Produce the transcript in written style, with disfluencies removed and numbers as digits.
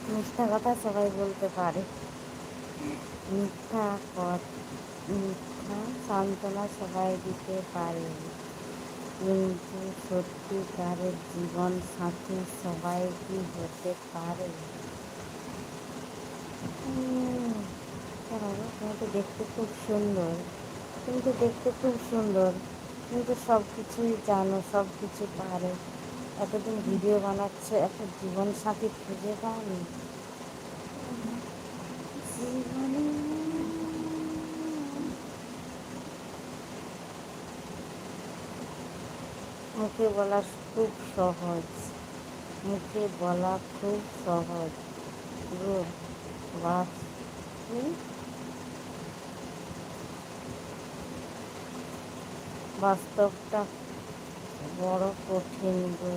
মিথ্যা কথা সবাই বলতে পারে, মিথ্যা মিথ্যা সান্ত্বনা সবাই দিতে পারে, কিন্তু সত্যিকারের জীবন সাথী সবাই কি হতে পারে? কেন তুমি তো দেখতে খুব সুন্দর, তুমি তো দেখতে খুব সুন্দর, তুমি তো সব কিছুই জানো, সব কিছু পারো, এতদিন ভিডিও বানাচ্ছো, একটা জীবন সাথী খুঁজে পাওনি? জীবনে মুখে বলা খুব সহজ, মুখে বলা খুব সহজ গো, বাস্তবে বাস্তবটা বড় কঠিন গো।